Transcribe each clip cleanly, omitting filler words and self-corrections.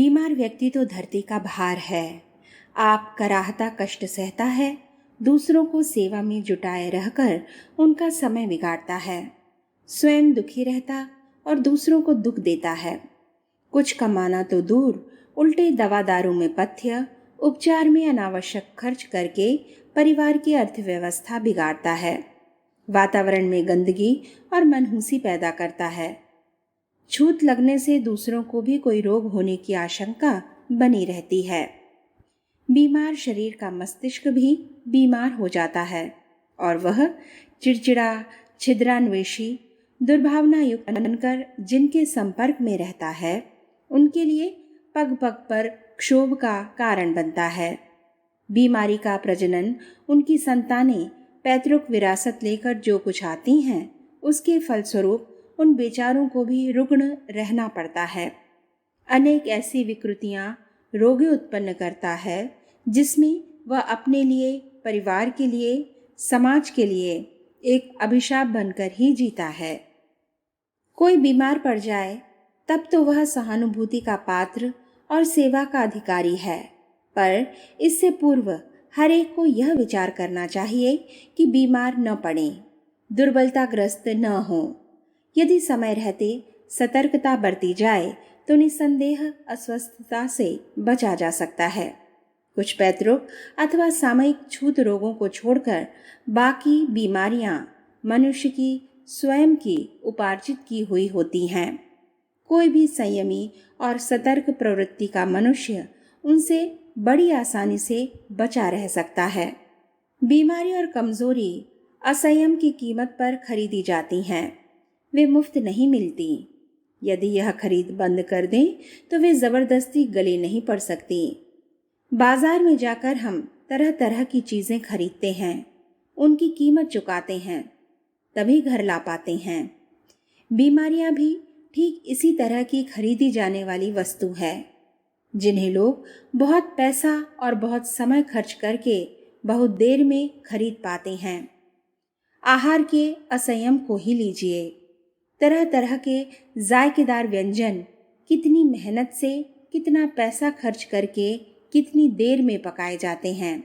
बीमार व्यक्ति तो धरती का भार है। आप कराहता कष्ट सहता है, दूसरों को सेवा में जुटाए रहकर उनका समय बिगाड़ता है, स्वयं दुखी रहता और दूसरों को दुख देता है। कुछ कमाना तो दूर, उल्टे दवा दारू में पथ्य, उपचार में अनावश्यक खर्च करके परिवार की अर्थव्यवस्था बिगाड़ता है, वातावरण में गंदगी और मनहूसी पैदा करता है। छूत लगने से दूसरों को भी कोई रोग होने की आशंका बनी रहती है। बीमार शरीर का मस्तिष्क भी बीमार हो जाता है और वह चिड़चिड़ा, छिद्रान्वेषी, दुर्भावना युक्त बनकर जिनके संपर्क में रहता है उनके लिए पग पग पर क्षोभ का कारण बनता है। बीमारी का प्रजनन उनकी संतानें पैतृक विरासत लेकर जो कुछ आती हैं उसके फलस्वरूप उन बेचारों को भी रुग्ण रहना पड़ता है। अनेक ऐसी विकृतियां रोगी उत्पन्न करता है जिसमें वह अपने लिए, परिवार के लिए, समाज के लिए एक अभिशाप बनकर ही जीता है। कोई बीमार पड़ जाए तब तो वह सहानुभूति का पात्र और सेवा का अधिकारी है, पर इससे पूर्व हर एक को यह विचार करना चाहिए कि बीमार न पड़े, दुर्बलताग्रस्त न हो। यदि समय रहते सतर्कता बरती जाए तो निस्संदेह अस्वस्थता से बचा जा सकता है। कुछ पैतृक अथवा सामयिक छूत रोगों को छोड़कर बाकी बीमारियां मनुष्य की स्वयं की उपार्जित की हुई होती हैं। कोई भी संयमी और सतर्क प्रवृत्ति का मनुष्य उनसे बड़ी आसानी से बचा रह सकता है। बीमारी और कमजोरी असंयम की कीमत पर खरीदी जाती हैं, वे मुफ्त नहीं मिलती। यदि यह खरीद बंद कर दें तो वे जबरदस्ती गले नहीं पड़ सकती। बाजार में जाकर हम तरह तरह की चीजें खरीदते हैं, उनकी कीमत चुकाते हैं, तभी घर ला पाते हैं। बीमारियां भी ठीक इसी तरह की खरीदी जाने वाली वस्तु है, जिन्हें लोग बहुत पैसा और बहुत समय खर्च करके बहुत देर में खरीद पाते हैं। आहार के असंयम को ही लीजिए। तरह तरह के जायकेदार व्यंजन कितनी मेहनत से, कितना पैसा खर्च करके, कितनी देर में पकाए जाते हैं।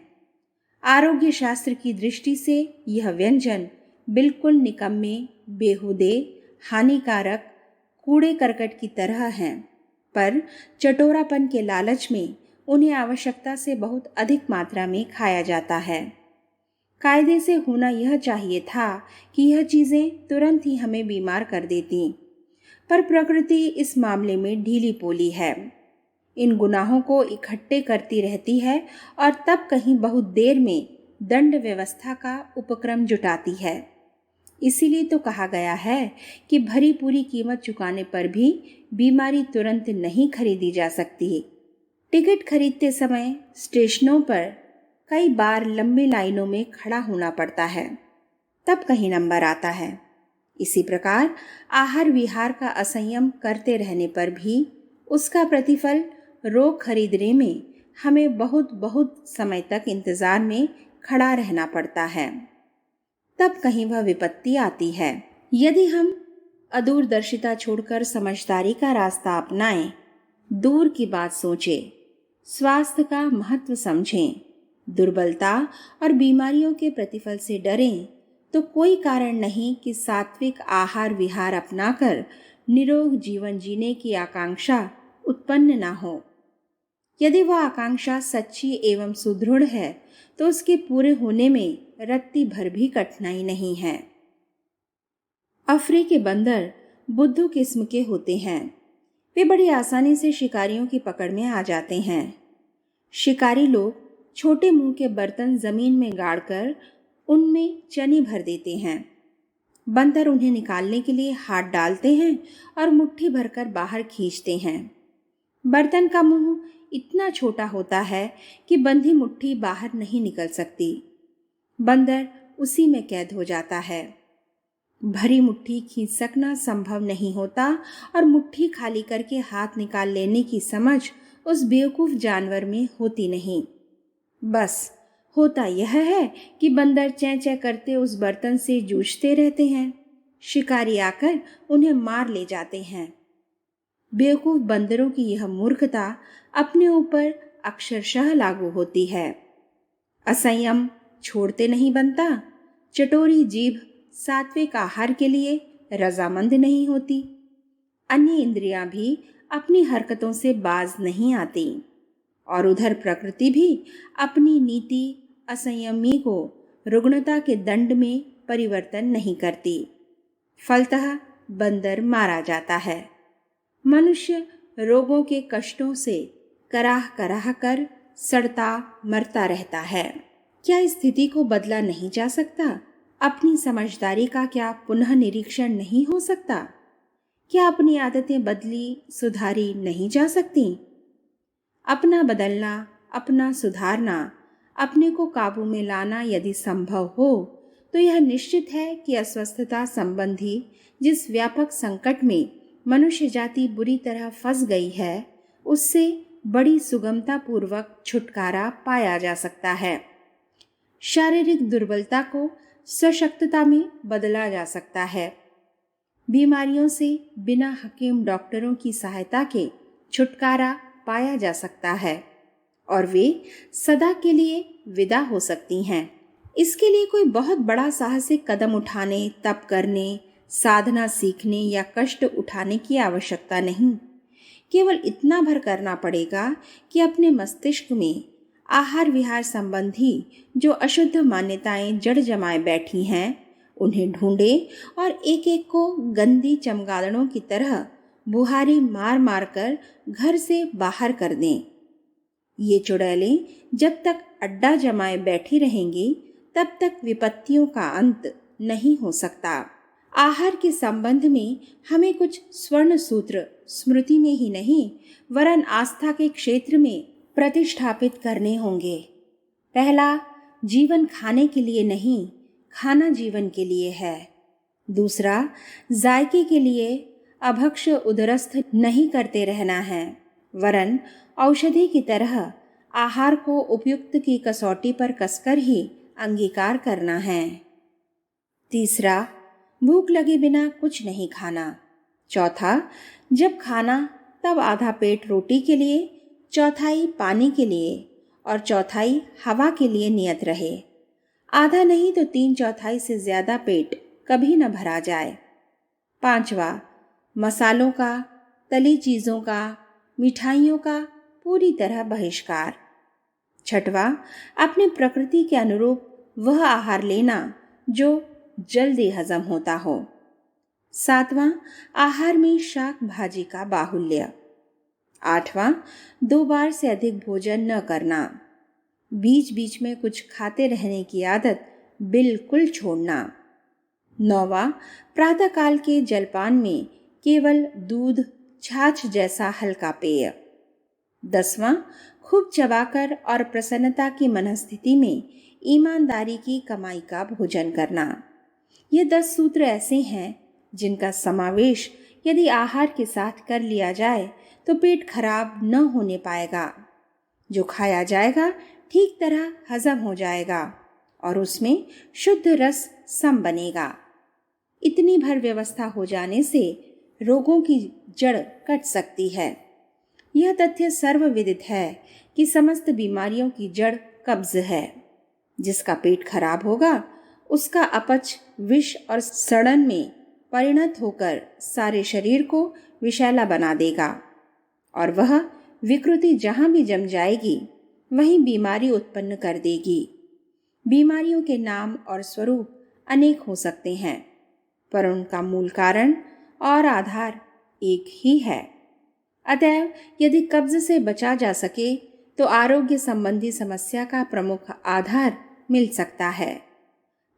आरोग्य शास्त्र की दृष्टि से यह व्यंजन बिल्कुल निकम्मे, बेहुदे, हानिकारक, कूड़े करकट की तरह हैं, पर चटोरापन के लालच में उन्हें आवश्यकता से बहुत अधिक मात्रा में खाया जाता है। कायदे से होना यह चाहिए था कि यह चीज़ें तुरंत ही हमें बीमार कर देती, पर प्रकृति इस मामले में ढीली पोली है। इन गुनाहों को इकट्ठे करती रहती है और तब कहीं बहुत देर में दंड व्यवस्था का उपक्रम जुटाती है। इसीलिए तो कहा गया है कि भरी पूरी कीमत चुकाने पर भी बीमारी तुरंत नहीं खरीदी जा सकती। टिकट खरीदते समय स्टेशनों पर कई बार लंबी लाइनों में खड़ा होना पड़ता है, तब कहीं नंबर आता है। इसी प्रकार आहार विहार का असंयम करते रहने पर भी उसका प्रतिफल रोग खरीदने में हमें बहुत बहुत समय तक इंतजार में खड़ा रहना पड़ता है, तब कहीं वह विपत्ति आती है। यदि हम अदूरदर्शिता छोड़कर समझदारी का रास्ता अपनाएं, दूर की बात सोचें, स्वास्थ्य का महत्व समझें, दुर्बलता और बीमारियों के प्रतिफल से डरें, तो कोई कारण नहीं कि सात्विक आहार विहार अपनाकर निरोग जीवन जीने की आकांक्षा उत्पन्न ना हो। यदि वह आकांक्षा सच्ची एवं सुदृढ़ है तो उसके पूरे होने में रत्ती भर भी कठिनाई नहीं है। अफ्रीकी बंदर बुद्धू किस्म के होते हैं। वे बड़ी आसानी से शिकारियों की पकड़ में आ जाते हैं। शिकारी लोग छोटे मुंह के बर्तन जमीन में गाड़कर उनमें चने भर देते हैं। बंदर उन्हें निकालने के लिए हाथ डालते हैं और मुट्ठी भरकर बाहर खींचते हैं। बर्तन का मुंह इतना छोटा होता है कि बंधी मुट्ठी बाहर नहीं निकल सकती। बंदर उसी में कैद हो जाता है। भरी मुट्ठी खींच सकना संभव नहीं होता और मुट्ठी खाली करके हाथ निकाल लेने की समझ उस बेवकूफ जानवर में होती नहीं। बस होता यह है कि बंदर चैं चैं करते उस बर्तन से जूझते रहते हैं। शिकारी आकर उन्हें मार ले जाते हैं। बेवकूफ बंदरों की यह मूर्खता अपने ऊपर अक्षरशः लागू होती है। असंयम छोड़ते नहीं बनता। चटोरी जीभ सात्विक आहार के लिए रजामंद नहीं होती। अन्य इंद्रियां भी अपनी हरकतों से बाज नहीं आती। और उधर प्रकृति भी अपनी नीति असंयमी को रुग्णता के दंड में परिवर्तन नहीं करती। फलतः बंदर मारा जाता है। मनुष्य रोगों के कष्टों से कराह कराह कर सड़ता मरता रहता है। क्या इस स्थिति को बदला नहीं जा सकता? अपनी समझदारी का क्या पुनः निरीक्षण नहीं हो सकता? क्या अपनी आदतें बदली सुधारी नहीं जा सकती? अपना बदलना, अपना सुधारना, अपने को काबू में लाना यदि संभव हो तो यह निश्चित है कि अस्वस्थता संबंधी जिस व्यापक संकट में मनुष्य जाति बुरी तरह फंस गई है, उससे बड़ी सुगमता पूर्वक छुटकारा पाया जा सकता है। शारीरिक दुर्बलता को सशक्तता में बदला जा सकता है। बीमारियों से बिना हकीम डॉक्टरों की सहायता के छुटकारा पाया जा सकता है और वे सदा के लिए विदा हो सकती हैं। इसके लिए कोई बहुत बड़ा साहसिक कदम उठाने, तप करने, साधना सीखने या कष्ट उठाने की आवश्यकता नहीं। केवल इतना भर करना पड़ेगा कि अपने मस्तिष्क में आहार विहार संबंधी जो अशुद्ध मान्यताएं जड़ जमाए बैठी हैं, उन्हें ढूंढे और एक एक को गंदी चमगादड़ों की तरह बुहारी मार मार कर घर से बाहर कर दें। ये चुड़ैलें जब तक अड्डा जमाए बैठी रहेंगी तब तक विपत्तियों का अंत नहीं हो सकता। आहार के संबंध में हमें कुछ स्वर्ण सूत्र स्मृति में ही नहीं वरन आस्था के क्षेत्र में प्रतिष्ठापित करने होंगे। पहला, जीवन खाने के लिए नहीं, खाना जीवन के लिए है। दूसरा, जायके के लिए अभक्ष उदरस्थ नहीं करते रहना है, वरन औषधि की तरह आहार को उपयुक्त की कसौटी पर कसकर ही अंगीकार करना है। तीसरा, भूख लगे बिना कुछ नहीं खाना। चौथा, जब खाना तब आधा पेट रोटी के लिए, चौथाई पानी के लिए और चौथाई हवा के लिए नियत रहे। आधा नहीं तो 3/4 से ज्यादा पेट कभी न भरा जाए। पांचवा, मसालों का, तली चीज़ों का, मिठाइयों का पूरी तरह बहिष्कार। छठवा, अपने प्रकृति के अनुरूप वह आहार लेना जो जल्दी हजम होता हो। सातवां, आहार में शाक भाजी का बाहुल्य। आठवां, 2 बार से अधिक भोजन न करना। बीच बीच में कुछ खाते रहने की आदत बिल्कुल छोड़ना। नौवां, प्रातःकाल के जलपान में केवल दूध, छाछ जैसा हल्का पेय। 10वां, खूब चबाकर और प्रसन्नता की मनस्थिति में ईमानदारी की कमाई का भोजन करना। ये 10 सूत्र ऐसे हैं जिनका समावेश यदि आहार के साथ कर लिया जाए तो पेट खराब न होने पाएगा। जो खाया जाएगा ठीक तरह हजम हो जाएगा और उसमें शुद्ध रस सम बनेगा। इतनी भर व्यवस्था हो जाने से रोगों की जड़ कट सकती है। यह तथ्य सर्वविदित है कि समस्त बीमारियों की जड़ कब्ज है। जिसका पेट खराब होगा उसका अपच विष और सड़न में परिणत होकर सारे शरीर को विषैला बना देगा और वह विकृति जहां भी जम जाएगी वहीं बीमारी उत्पन्न कर देगी। बीमारियों के नाम और स्वरूप अनेक हो सकते हैं पर उनका मूल कारण और आधार एक ही है। अतएव यदि कब्ज से बचा जा सके तो आरोग्य संबंधी समस्या का प्रमुख आधार मिल सकता है।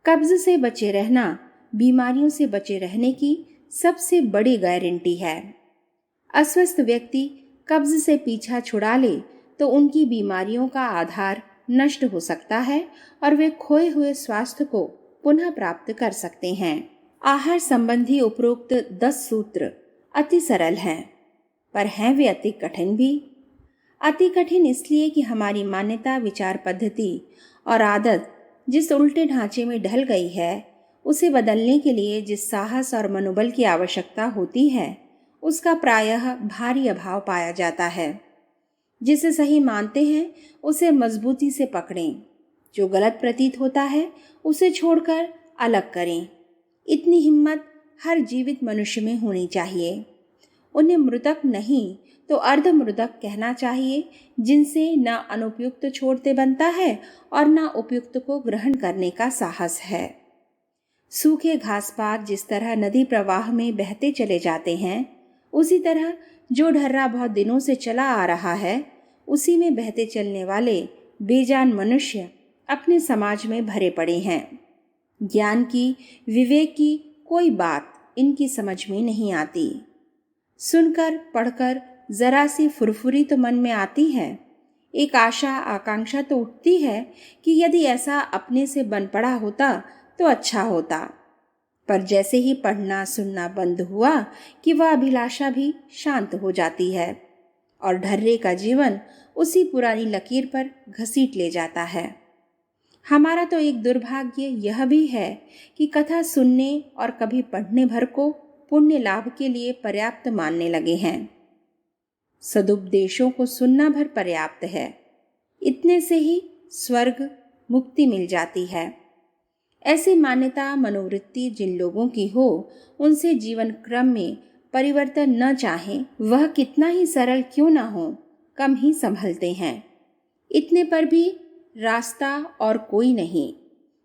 कब्ज से बचे रहना बीमारियों से बचे रहने की सबसे बड़ी गारंटी है। अस्वस्थ व्यक्ति कब्ज से पीछा छुड़ा ले तो उनकी बीमारियों का आधार नष्ट हो सकता है और वे खोए हुए स्वास्थ्य को पुनः प्राप्त कर सकते हैं। आहार संबंधी उपरोक्त 10 सूत्र अति सरल हैं, पर हैं वे अति कठिन भी। अति कठिन इसलिए कि हमारी मान्यता, विचार पद्धति और आदत जिस उल्टे ढांचे में ढल गई है, उसे बदलने के लिए जिस साहस और मनोबल की आवश्यकता होती है उसका प्रायः भारी अभाव पाया जाता है। जिसे सही मानते हैं उसे मजबूती से पकड़ें, जो गलत प्रतीत होता है उसे छोड़कर अलग करें। इतनी हिम्मत हर जीवित मनुष्य में होनी चाहिए। उन्हें मृतक नहीं तो अर्ध मृतक कहना चाहिए, जिनसे न अनुपयुक्त छोड़ते बनता है और न उपयुक्त को ग्रहण करने का साहस है। सूखे घास पात जिस तरह नदी प्रवाह में बहते चले जाते हैं, उसी तरह जो ढर्रा बहुत दिनों से चला आ रहा है, उसी में बहते चलने वाले बेजान मनुष्य अपने समाज में भरे पड़े हैं। ज्ञान की, विवेक की कोई बात इनकी समझ में नहीं आती। सुनकर पढ़कर जरा सी फुरफुरी तो मन में आती है। एक आशा आकांक्षा तो उठती है कि यदि ऐसा अपने से बन पड़ा होता तो अच्छा होता। पर जैसे ही पढ़ना सुनना बंद हुआ कि वह अभिलाषा भी शांत हो जाती है और ढर्रे का जीवन उसी पुरानी लकीर पर घसीट ले जाता है। हमारा तो एक दुर्भाग्य यह भी है कि कथा सुनने और कभी पढ़ने भर को पुण्य लाभ के लिए पर्याप्त मानने लगे हैं। सदुपदेशों को सुनना भर पर्याप्त है, इतने से ही स्वर्ग मुक्ति मिल जाती है। ऐसी मान्यता मनोवृत्ति जिन लोगों की हो, उनसे जीवन क्रम में परिवर्तन न चाहें, वह कितना ही सरल क्यों ना हो, कम ही संभलते हैं। इतने पर भी रास्ता और कोई नहीं।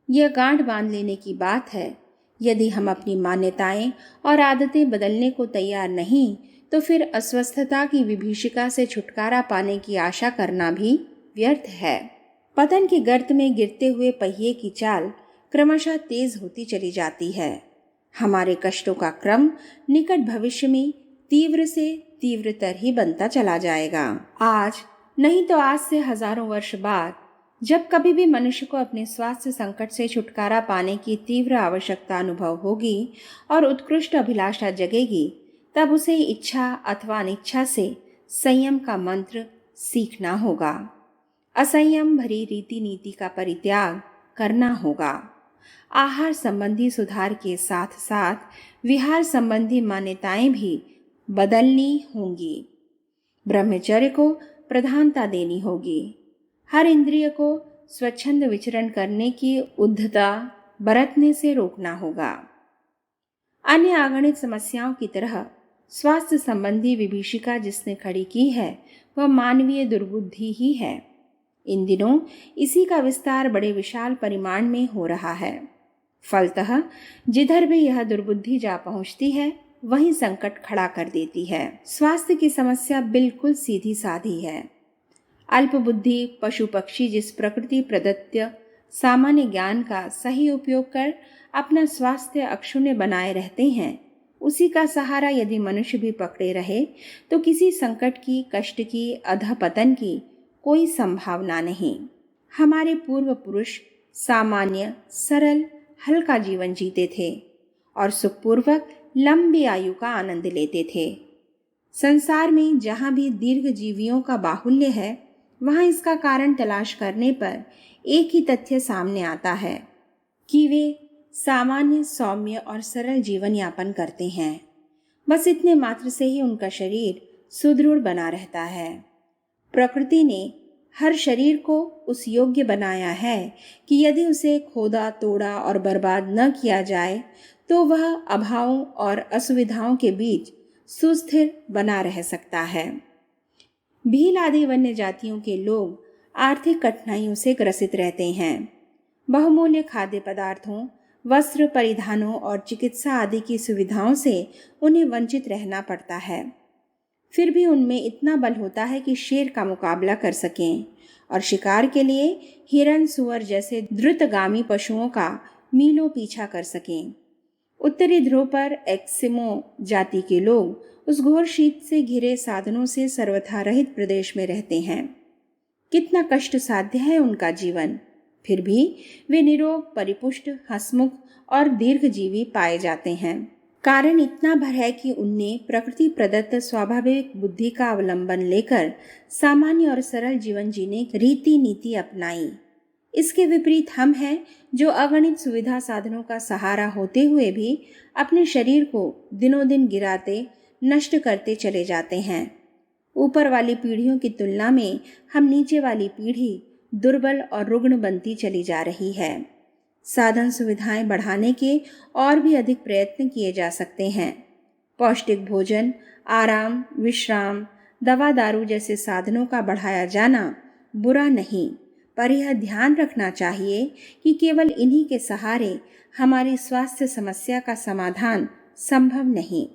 यह गांठ बांध लेने की बात है। यदि हम अपनी मान्यताएं और आदतें बदलने को तैयार नहीं, तो फिर अस्वस्थता की विभीषिका से छुटकारा पाने की आशा करना भी व्यर्थ है। पतन के गर्त में गिरते हुए पहिए की चाल क्रमशः तेज होती चली जाती है। हमारे कष्टों का क्रम निकट भविष्य में तीव्र से तीव्रतर ही बनता चला जाएगा। आज नहीं तो आज से हजारों वर्ष बाद जब कभी भी मनुष्य को अपने स्वास्थ्य संकट से छुटकारा पाने की तीव्र आवश्यकता अनुभव होगी और उत्कृष्ट अभिलाषा जगेगी, तब उसे इच्छा अथवा अनिच्छा से संयम का मंत्र सीखना होगा। असंयम भरी रीति नीति का परित्याग करना होगा। आहार संबंधी सुधार के साथ साथ विहार संबंधी मान्यताएं भी बदलनी होंगी। ब्रह्मचर्य को प्रधानता देनी होगी। हर इंद्रिय को स्वच्छंद विचरण करने की उद्धता बरतने से रोकना होगा। अन्य अगणित समस्याओं की तरह स्वास्थ्य संबंधी विभीषिका जिसने खड़ी की है, वह मानवीय दुर्बुद्धि ही है। इन दिनों इसी का विस्तार बड़े विशाल परिमाण में हो रहा है। फलतः जिधर भी यह दुर्बुद्धि जा पहुंचती है, वहीं संकट खड़ा कर देती है। स्वास्थ्य की समस्या बिल्कुल सीधी साधी है। अल्पबुद्धि पशु पक्षी जिस प्रकृति प्रदत्त सामान्य ज्ञान का सही उपयोग कर अपना स्वास्थ्य अक्षुण्य बनाए रहते हैं, उसी का सहारा यदि मनुष्य भी पकड़े रहे तो किसी संकट की, कष्ट की, अधपतन की कोई संभावना नहीं। हमारे पूर्व पुरुष सामान्य, सरल, हल्का जीवन जीते थे और सुखपूर्वक लंबी आयु का आनंद लेते थे। संसार में जहाँ भी दीर्घ जीवियों का बाहुल्य है, वहाँ इसका कारण तलाश करने पर एक ही तथ्य सामने आता है कि वे सामान्य, सौम्य और सरल जीवन यापन करते हैं। बस इतने मात्र से ही उनका शरीर सुदृढ़ बना रहता है। प्रकृति ने हर शरीर को उस योग्य बनाया है कि यदि उसे खोदा, तोड़ा और बर्बाद न किया जाए तो वह अभावों और असुविधाओं के बीच सुस्थिर बना रह सकता है। भील आदि वन्य जातियों के लोग आर्थिक कठिनाइयों से ग्रसित रहते हैं। बहुमूल्य खाद्य पदार्थों, वस्त्र परिधानों और चिकित्सा आदि की सुविधाओं से उन्हें वंचित रहना पड़ता है। फिर भी उनमें इतना बल होता है कि शेर का मुकाबला कर सकें और शिकार के लिए हिरण, सुअर जैसे द्रुतगामी पशुओं का मीलों पीछा कर सकें। उत्तरी ध्रुव पर एस्किमो जाति के लोग उस घोर शीत से घिरे साधनों से सर्वथा रहित प्रदेश में रहते हैं। कितना कष्ट साध्य है उनका जीवन, फिर भी वे निरोग, परिपुष्ट, हंसमुख और दीर्घजीवी पाए जाते हैं। कारण इतना भर है कि उनने प्रकृति प्रदत्त स्वाभाविक बुद्धि का अवलंबन लेकर सामान्य और सरल जीवन जीने की रीति नीति अपनाई। इसके विपरीत हम हैं जो अगणित सुविधा साधनों का सहारा होते हुए भी अपने शरीर को दिनों दिन गिराते, नष्ट करते चले जाते हैं। ऊपर वाली पीढ़ियों की तुलना में हम नीचे वाली पीढ़ी दुर्बल और रुग्ण बनती चली जा रही है। साधन सुविधाएं बढ़ाने के और भी अधिक प्रयत्न किए जा सकते हैं। पौष्टिक भोजन, आराम, विश्राम, दवा दारू जैसे साधनों का बढ़ाया जाना बुरा नहीं, पर यह ध्यान रखना चाहिए कि केवल इन्हीं के सहारे हमारी स्वास्थ्य समस्या का समाधान संभव नहीं।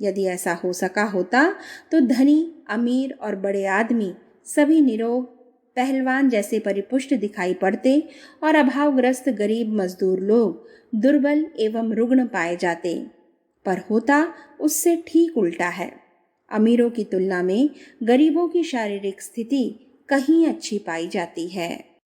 यदि ऐसा हो सका होता तो धनी, अमीर और बड़े आदमी सभी निरोग, पहलवान जैसे परिपुष्ट दिखाई पड़ते और अभावग्रस्त गरीब मजदूर लोग दुर्बल एवं रुग्ण पाए जाते। पर होता उससे ठीक उल्टा है। अमीरों की तुलना में गरीबों की शारीरिक स्थिति कहीं अच्छी पाई जाती है।